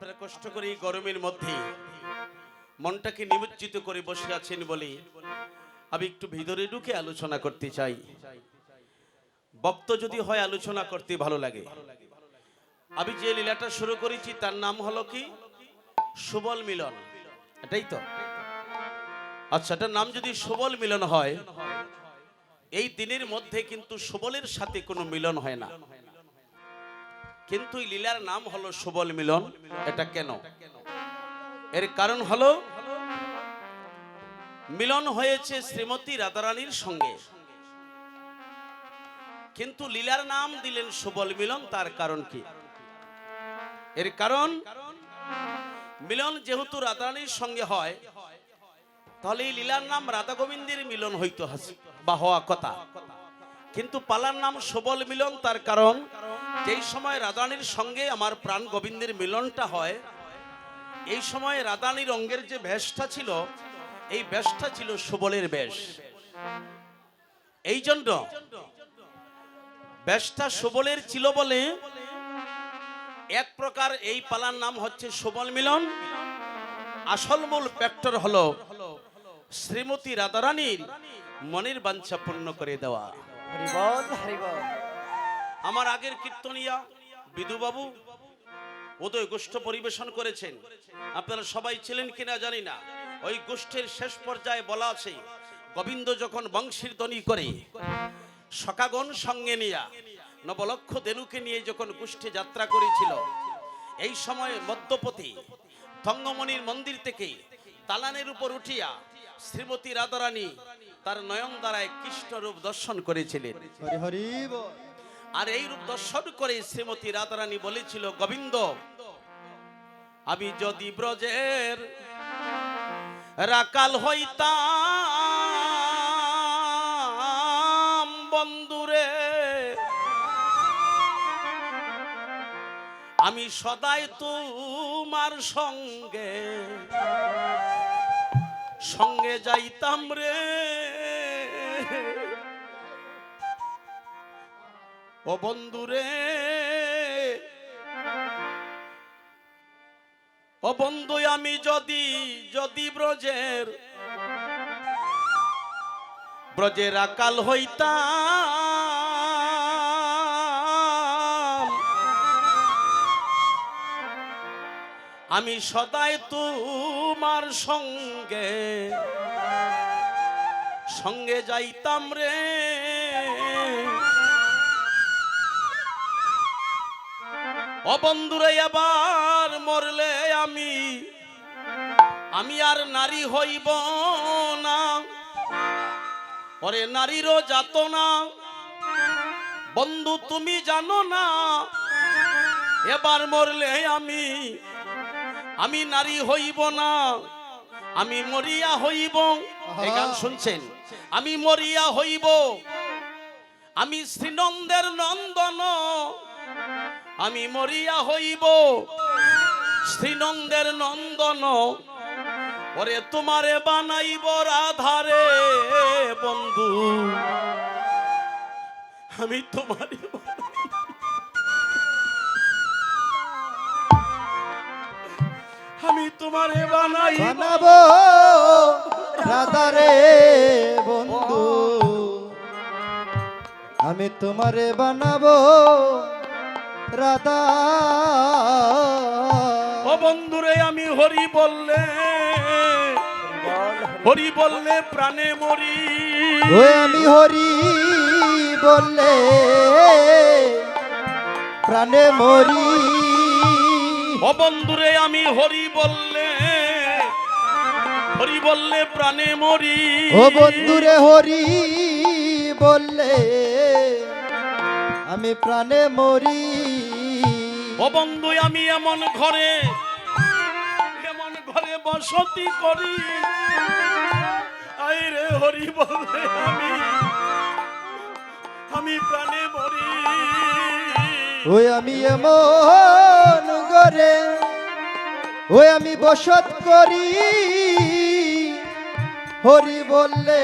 আপনারা কষ্ট করে এই গরমের মধ্যে মনটাকে নিমজ্জিত করে বসে আছেন বলে আমি একটু ভিতরে ঢুকে আলোচনা করতে চাই। বক্ত যদি হয় আলোচনা করতে ভালো লাগে। আমি যে লীলাটা শুরু করেছি তার নাম হলো কি সুবল মিলন, এটাই তো? আচ্ছা, এটার নাম যদি সুবল মিলন হয়, এই দিনের মধ্যে কিন্তু সুবলের সাথে কোনো মিলন হয় না, কিন্তু এই লীলার নাম হলো সুবল মিলন। এটা কেন? এর কারণ হলো মিলন হয়েছে শ্রীমতী রাধারানীর সঙ্গে, কিন্তু লীলার নাম দিলেন সুবল মিলন। তার কারণ কি? এর কারণ মিলন যেহেতু রাধারানীর সঙ্গে হয়, তাহলে এই লীলার নাম রাধা গোবিন্দের মিলন হইতো বা হওয়া কথা, কিন্তু পালার নাম সুবল মিলন। তার কারণ যেই সময় রাধারানীর সঙ্গে আমার প্রাণ গোবিন্দের মিলনটা হয়, এই সময় রাধারানীর অঙ্গের যে বেশটা ছিল, এই বেশটা ছিল সুবলের বেশ। এই জন্য বেশটা সুবলের ছিল বলে এক প্রকার এই পালার নাম হচ্ছে সুবল মিলন। আসল মূল ফ্যাক্টর হলো শ্রীমতী রাধারানীর মনের বাঞ্ছা পূর্ণ করে দেওয়া। আমার আগের কীর্তনিয়া বিদুবাবু উদয় গোষ্ঠ পরিবেশন করেছেন, আপনারা সবাই ছিলেন কিনা জানি না। ওই গোষ্ঠের শেষ পর্যায়ে বলা আছে, গোবিন্দ যখন বংশীর ধ্বনি করে সখাগণ সঙ্গে নিয়া নবলক্ষ দেনুকে নিয়ে যখন গোষ্ঠে যাত্রা করেছিল, এই সময় মধ্যপতি থঙ্গমণির মন্দির থেকে দালানের উপর উঠিয়া শ্রীমতী রাধারানী তার নয়ন দ্বারায় কৃষ্ণ রূপ দর্শন করেছিলেন। আর এই রূপ দর্শন করে শ্রীমতী রাধারানী বলেছিল, গোবিন্দ, আমি যদি ব্রজের রাকাল হইতাম বন্ধুরে, আমি সদাই তোমার সঙ্গে সঙ্গে যাইতাম রে। ও বন্ধুরে, ও বন্ধু, আমি যদি ব্রজের আকাল হইতাম, আমি সদাই তোমার সঙ্গে সঙ্গে যাইতাম রে। ও বন্ধুরে, আবার মরলে আমি আর নারী হইব না, ওরে নারীরও যাত না। বন্ধু, তুমি জানো না, এবার মরলে আমি নারী হইব না, আমি মরিয়া হইব। এই গান শুনছেন? আমি মরিয়া হইব, আমি শ্রীনন্দের নন্দন, আমি মরিয়া হইব শ্রীনন্দের নন্দন। ওরে তোমারে বানাইব রাধারে বন্ধু, আমি তোমারে বানাবো রাধারে বন্ধু, আমি তোমারে বানাবো রাধা। ও বন্ধুরে, আমি হরি বললে প্রাণে মরি, আমি হরি বললে প্রাণে মরি। ও বন্ধুরে, আমি হরি বললে প্রাণে মরি। ও বন্ধুরে, হরি বললে আমি প্রাণে মরি। ও বন্ধু, আমি এমন ঘরে বসতি করি, আইরে হরি বললে আমি প্রাণে মরি। ওই আমি এমন ঘরে ওই আমি বসত করি, হরি বললে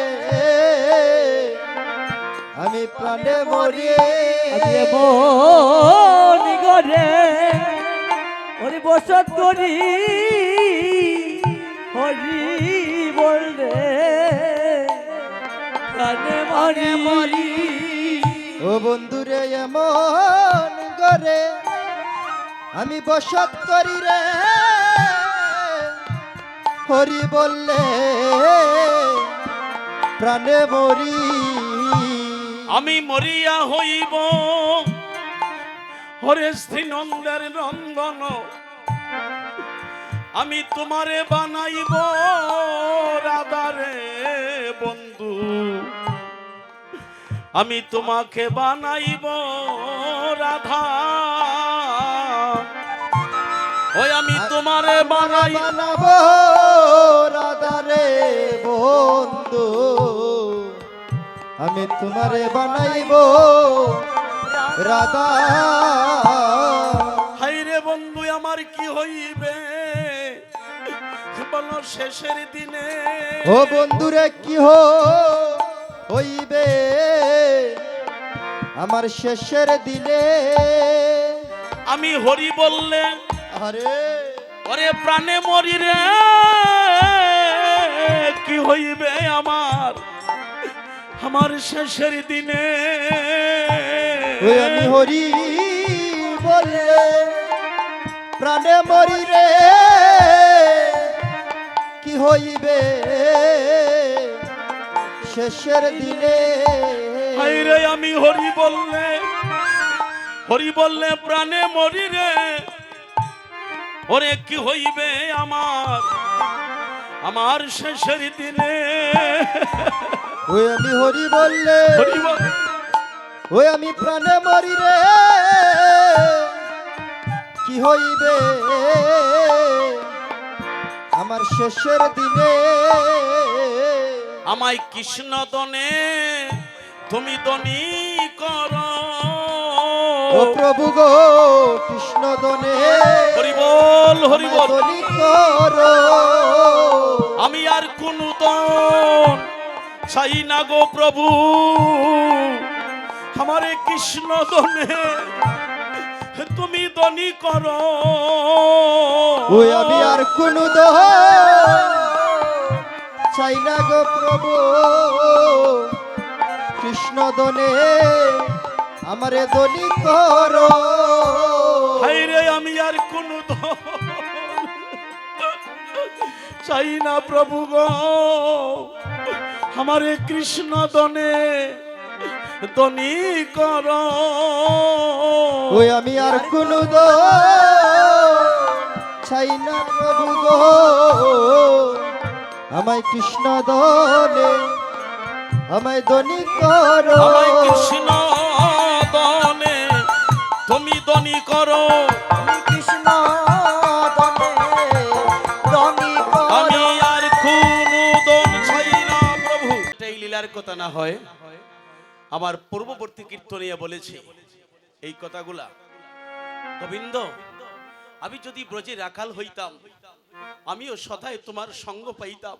আমি প্রাণে মরি। এমন ঘরে হরি বসত করি হরি বলরে প্রাণে মরি ও বন্ধুরে এমন করে আমি বসত করি রে হরি বললে প্রাণে মরি আমি মরিয়া হইব হরে শ্রী নন্দের নন্দন আমি তোমারে বানাইব রাধারে বন্ধু আমি তোমাকে বানাইব রাধা ওই আমি তোমারে বানাইব বানাবো রাধারে বন্ধু আমি তোমারে বানাইব রাধা হাইরে বন্ধু আমার কি হইবে বলো শেষের দিনে ও বন্ধুরে কি হইবে আমার শেষের দিনে আমি হরি বললে আরে ওরে প্রাণে মরি রে কি হইবে আমার আমার শেষের দিনে ওই আমি হরি বললে প্রাণে মরি রে কি হইবে শেষের দিনে হাইরে আমি হরি বললে প্রাণে মরি রে ওরে কি হইবে আমার আমার শেষের দিনে ওই আমি হরি বললে হরি বল ওই আমি প্রাণে মরি রে কি হইবে আমার শেষের দিনে আমায় কৃষ্ণ দনে তুমি দনি কর ও প্রভু গো কৃষ্ণ দনে হরি বল দনি করো আমি আর কোন দন চাই না গো প্রভু আমারে কৃষ্ণ দনে তুমি দনি করো ওই আমি আর কোন চাই না গো প্রভু কৃষ্ণ দনে আমারে দনি করো হাইরে আমি আর কোন চাই না প্রভু গো আমারে কৃষ্ণ দনে দনি কর ওই আমি আর কোন চাই না প্রভু গো আমায় কৃষ্ণ দনে আমায় দনি করো আমায় কৃষ্ণ দনে তুমি দনি করো কৃষ্ণ দনে আমি আর কোন দন চাই না প্রভু এটাই লীলার কথা না হয় আমার পূর্ববর্তী কীর্তনিয়া বলেছে এই কথাগুলা গোবিন্দ আমি যদি ব্রজে রাখাল হইতাম আমিও সদায় তোমার সঙ্গ পাইতাম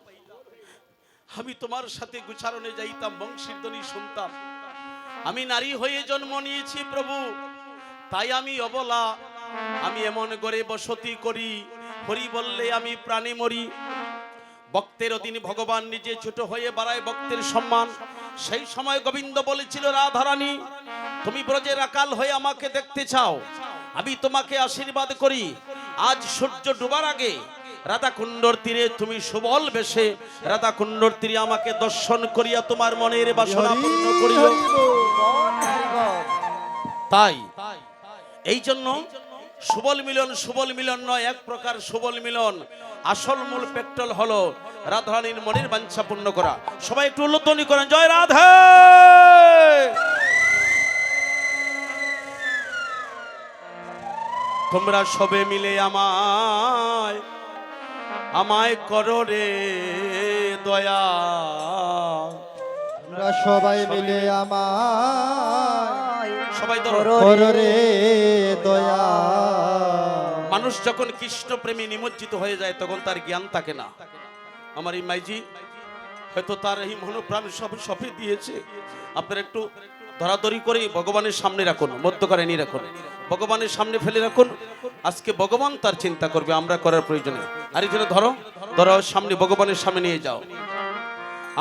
আমি তোমার সাথে গুচারণে যাইতাম বংশীর ধ্বনি শুনতাম আমি নারী হয়ে জন্ম নিয়েছি প্রভু তাই আমি অবলা আমি এমন করে বসতি করি হরি বললে আমি প্রাণে মরি ভক্তের অধীন ভগবান নিজে ছোট হয়ে বাড়ায় ভক্তের সম্মান সেই সময় গোবিন্দ বলেছিল রাধারানী তুমি ব্রজে রাখাল হয়ে আমাকে দেখতে চাও আমি তোমাকে আশীর্বাদ করি আজ সূর্য ডুবার আগে রাধাকুণ্ডর তীরে তুমি সুবল বেশে রাধাকুণ্ডর তীরে আমাকে দর্শন করিয়া তোমার মনের বাসনা পূর্ণ করিও তাই এই জন্য সুবল মিলন নয় এক প্রকার সুবল মিলন আসল মূল পেট্রোল হলো রাধারানীর মনের বাঞ্ছা পূর্ণ করা সবাই একটু উল্লধ্বনি করেন জয় রাধে তোমরা সবে মিলে আমায় করো রে দয়া আমরা সবাই মিলে আমায় সবাই ধরো করো রে দয়া মানুষ যখন কৃষ্ণ প্রেমে নিমজ্জিত হয়ে যায় তখন তার জ্ঞান থাকে না আমার এই মাইজি হয়তো তার এই মনোপ্রাণ সব সফে দিয়েছে আপনারা একটু ধরাধরি করে ভগবানের সামনে রাখুন, মধ্যকারে নিয়ে রাখুন, ভগবানের সামনে ফেলে রাখুন। আজকে ভগবান তার চিন্তা করবে, আমরা করার প্রয়োজনে। আর এই জন্য ধরো ধরো সামনে, ভগবানের সামনে নিয়ে যাও।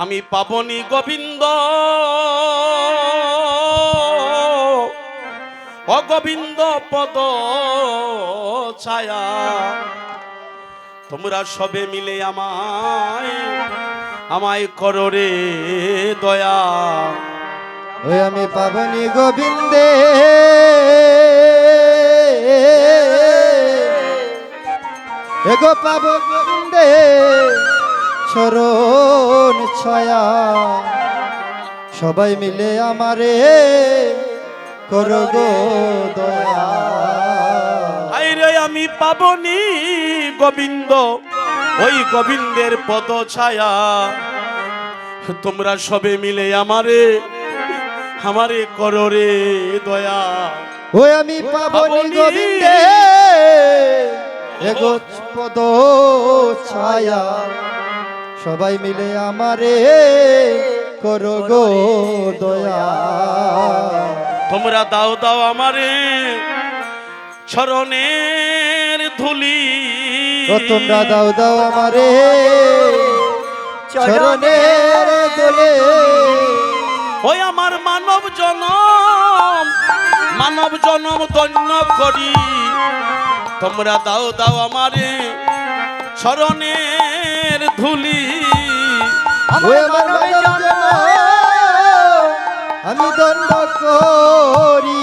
আমি পাবনি গোবিন্দ, অগোবিন্দ পদ ছায়া, তোমরা সবে মিলে আমায় করো রে দয়া। ওই আমি পাবনি গোবিন্দে, এগো পাব গোবিন্দে চরণ ছায়া, সবাই মিলে আমারে করো গো দয়া। আইরে আমি পাবনি গোবিন্দ, ওই গোবিন্দের পদ ছায়া, তোমরা সবে মিলে আমারে করো রে দয়া। ওই আমি পাবনি গোবিন্দে, এগো পদ ছায়া, সবাই মিলে আমারে করো গো দয়া। তোমরা দাও দাও আমারে চরণের ধুলি, ও তোমরা দাও দাও আমারে চরণের ধুলি। ওই আমার মানব জনম ধন্য করি, তোমরা দাও দাও আমারে চরণের ধুলি। ওই আমার মানব জনম আমি দণ্ড করি,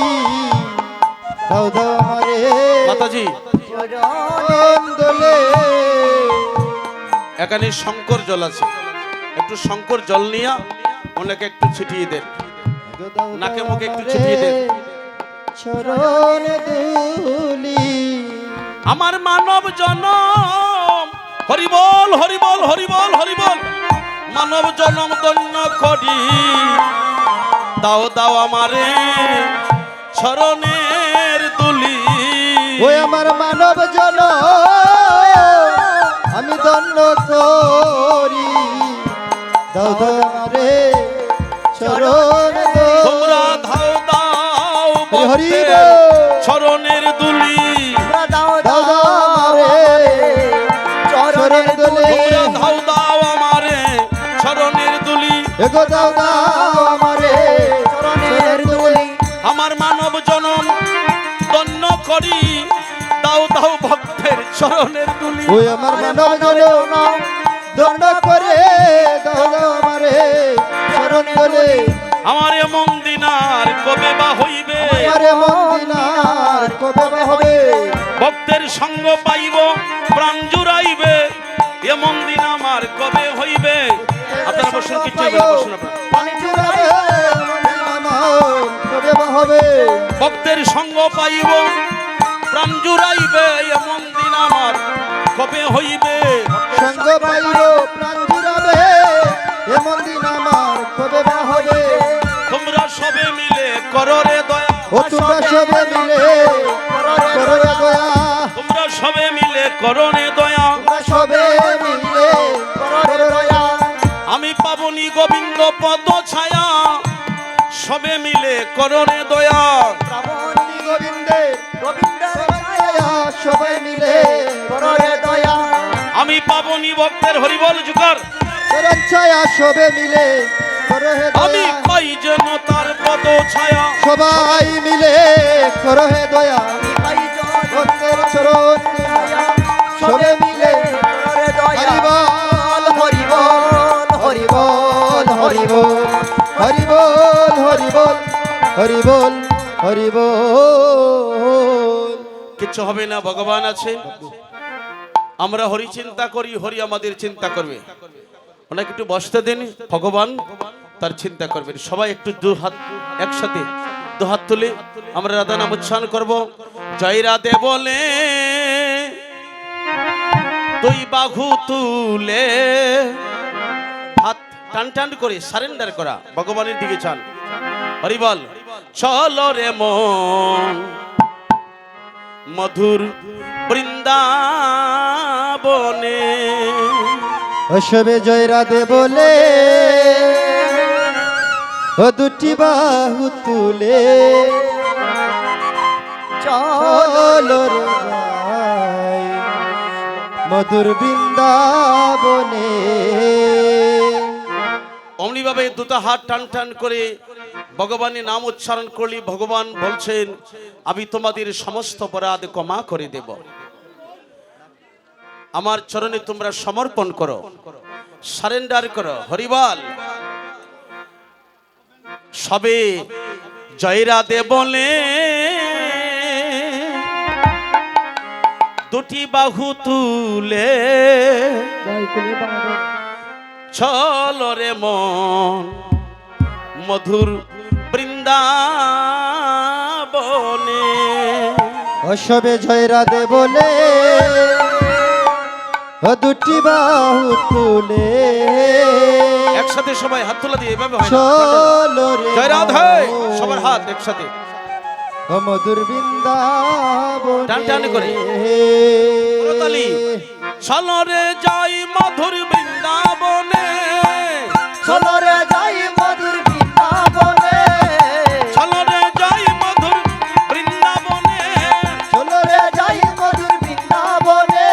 দাও দাও আমারে মাতাজি। চরণ ধুলি। এখানে শঙ্কর জল আছে, একটু শঙ্কর জল নিয়ে ওনাকে একটু ছিটিয়ে দেন, নাকে মুখে একটু ছিটিয়ে দেন। চরণ ধুলি আমার মানব জনম, হরিবল হরিবল হরিবল হরিবল, মানব জনম ধন্য করি, দাও দাও আমারে চরণের দুলি। ওই আমার মানব জনম আমি দণ্ড করি, দাও দাও আমারে চরণ তোমরা দাও দাও হরি ভক্তের চরণের দুলি। দাও দাও আমারে চরণ ধুলি। তোমরা দাও দাও আমারে চরণের দুলি। এগো দাও দাও আমারে চরণের ধুলি। আমার মানব জনম ধন্য করি, দাও দাও ভক্তের চরণের দুলি। ওই আমার মানব জনম দণ্ড করে, দাও দাও আমারে চরণ ধুলি। আমার এমন দিন আর কবে বা হইবে, আমারে মন্দিনার কবে বা হবে, ভক্তের সঙ্গ পাইব প্রাণ জুড়াইবে, এমন দিন আমার কবে হইবে। আপনারা বসুন, কিচ্ছু হইবে না, বসুন আপনারা। পানি জুড়াবে মন্দির আমার কবে বা হবে, ভক্তের সঙ্গ পাইব প্রাণ জুড়াইবে, এমন দিন আমার কবে হইবে। সঙ্গ পাইব প্রাণ জুড়াবে, এমন দিন আমার কবে বা হবে। তোমরা সবে মিলে করো রে দয়া, ও তোমরা সবে মিলে করো রে দয়া, তোমরা সবে মিলে করো রে দয়া। তোমরা সবে মিলে করো রে দয়া। আমি পাবনি গোবিন্দ পদ ছায়া, সবে মিলে করো রে দয়া। শ্রাবণী গোবিন্দে গোবিন্দের ছায়া, সবাই মিলে করো রে দয়া। আমি পাবনি ভক্তের হরিবল জুকার, চরণ ছায়া সবে মিলে করো হে আমি দয়া। পাই যেন তার পদ ছায়া। সবাই মিলে করো হে দয়া, ভক্তের চরণ ছায়া, সবে মিলে করো হে দয়া। হরিবল হরিবল হরিবল হরিবল হরিবল হরিবল হরিবল হরিবল। কিচ্ছু হবে না, ভগবান আছে। আমরা হরি চিন্তা করি, হরি আমাদের চিন্তা করবে। ওনাকে একটু বসতে দিন, ভগবান তার চিন্তা করবেন। সবাই একটু দু হাত একসাথে, দু হাত তুলে আমরা রাধা নাম উচ্চারণ করবো। জয় রাধে বলে দুই বাহু তুলে, হাত টান টান করে সারেন্ডার করা, ভগবানের দিকে চান। হরিবল। চলো রে মন মধুর বৃন্দাবনে, সবে জয় রাধে বলে ও দুটি বাহু তুলে চলো রে যাই মধুর বৃন্দাবনে। অমনি ভাবে দুটো হাত টান টান করে ভগবানের নাম উচ্চারণ করলি ভগবান বলছেন আমি তোমাদের সমস্ত অপরাধ ক্ষমা করে দেব, আমার চরণে তোমরা সমর্পণ করো, সারেন্ডার করো। হরিবল। সবে জয়রাধে বলে দুটি বাহু তুলে জয় কুলে বাঁধো চলো রে মন মধুর বৃন্দাবনে। অসবে জয় রাধে বলে ও দুটি বাহু তুলে একসাথে সবাই হাত তোলা দিয়ে এভাবে হয় না। চলো রে জয় রাধে, মন, সবার হাত একসাথে ও মধুর বৃন্দাবনে। টান টান করে। করতালি। চলো রে যাই মধুর বৃন্দাবনে, চলো রে যাই মধুর বৃন্দাবনে চলো রে যাই মধুর বৃন্দাবনে, চলো রে যাই মধুর বৃন্দাবনে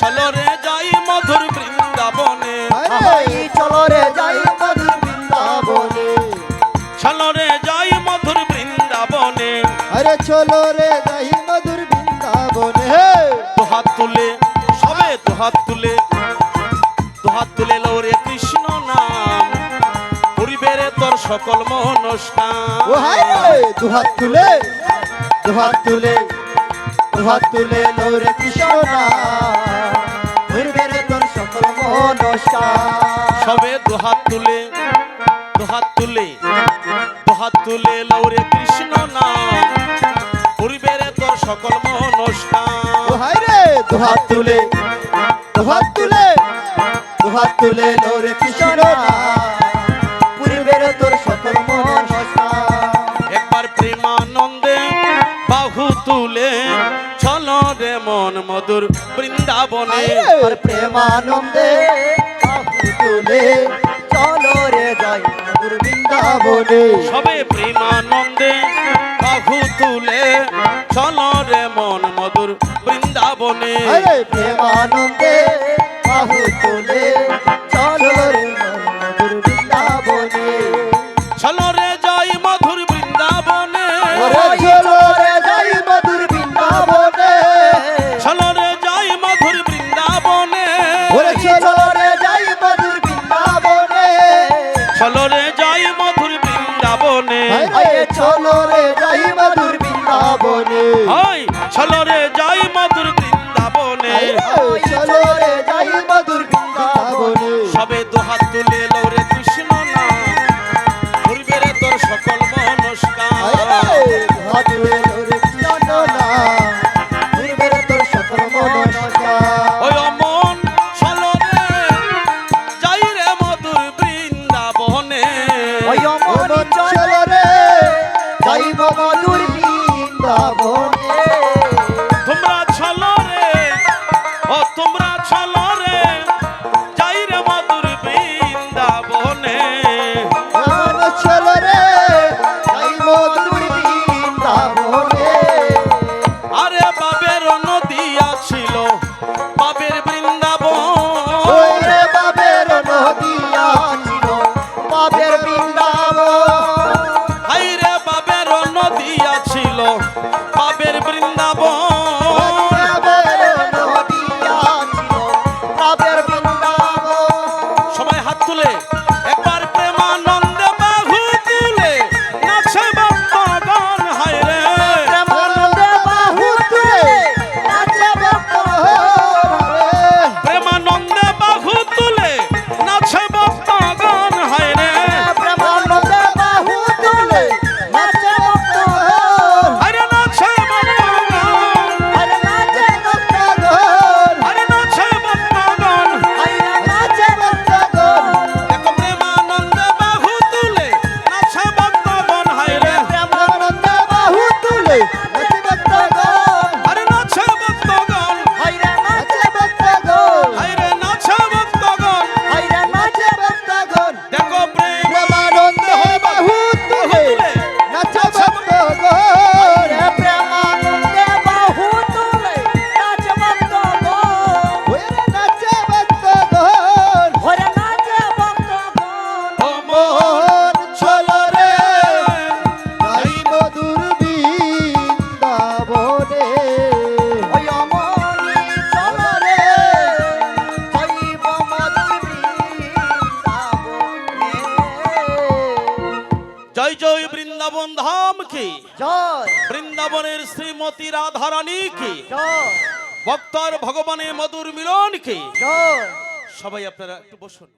চলো রে যাই মধুর বৃন্দাবনে, আহাই চলো রে যাই মধুর বৃন্দাবনে চলো রে যাই মধুর বৃন্দাবনে। আরে চলো রে যাই মধুর বৃন্দাবনে। দু হাত তুলে সবে দু হাত তুলে, দু হাত তুলে লো রে কৃষ্ণ নাম, পরিবেরে তোর সকল মনস্কাম। ও হায় রে দু হাত তুলে দু হাত তুলে দু হাত তুলে লো রে কৃষ্ণ নাম, ঘুরবে রে তোর সকল মনস্কার সবে দু হাত তুলে দু হাত তুলে দু হাত তুলে লো রে কৃষ্ণ নাম, পরিবেরে তোর সকল মনস্কাম। ও হায় রে দু হাত তুলে দু হাত তুলে দু হাত তুলে লো রে কৃষ্ণ নাম, ঘুরবে রে তোর সকল মনস্কার একবার প্রেমানন্দে বাহু তুলে চলো রে মন মধুর বৃন্দাবনে। আর প্রেমানন্দে বাহু তুলে চলো রে যাই মধুর বৃন্দাবনে সবে প্রেমানন্দে বাহু তুলে চলো রে মন মধুর বৃন্দাবনে। আরে প্রেমানন্দে বাহু তুলে চলো রে মধুর বৃন্দাবনে চলো রে যাই মধুর বৃন্দাবনে, ওরে চলো রে যাই মধুর বৃন্দাবনে। চলো রে যাই মধুর বৃন্দাবনে, ওরে চলো রে যাই মধুর বৃন্দাবনে চলো রে যাই মধুর বৃন্দাবনে। আয়ে চলো রে যাই মধুর বৃন্দাবনে হাই চলো রে যাই মধুর বৃন্দাবনে। চলো রে যাই মধুর বৃন্দাবনে সবে দু হাত তুলে লো রে কৃষ্ণ নাম, পূর্বে রে তোর সকল মনস্কার। ওই অমন চলো রে যাই রে মধুর বৃন্দাবনে, ওই অমন চলো রে যাইব মধুর বৃন্দাবনে তোমরা চলো রে ও তোমরা চলো রে যাই রে মধুর বৃন্দাবনে। চলো রে যাই মধুর বৃন্দাবনে। আরে বাবের নদী আছিল বাবের বৃন্দাবন, ওই রে বাবের নদিয়া ছিল বাবের বৃন্দাবন। হাই রে বাবের নদী আছিল বাবের বৃন্দাবন। বাবের নদিয়া ছিল বৃন্দাবন ধাম কি, জয় বৃন্দাবনের শ্রীমতী রাধারানী কি, জয় ভক্তর ভগবানের মধুর মিলন কি। জয় সবাই আপনারা একটু বসুন।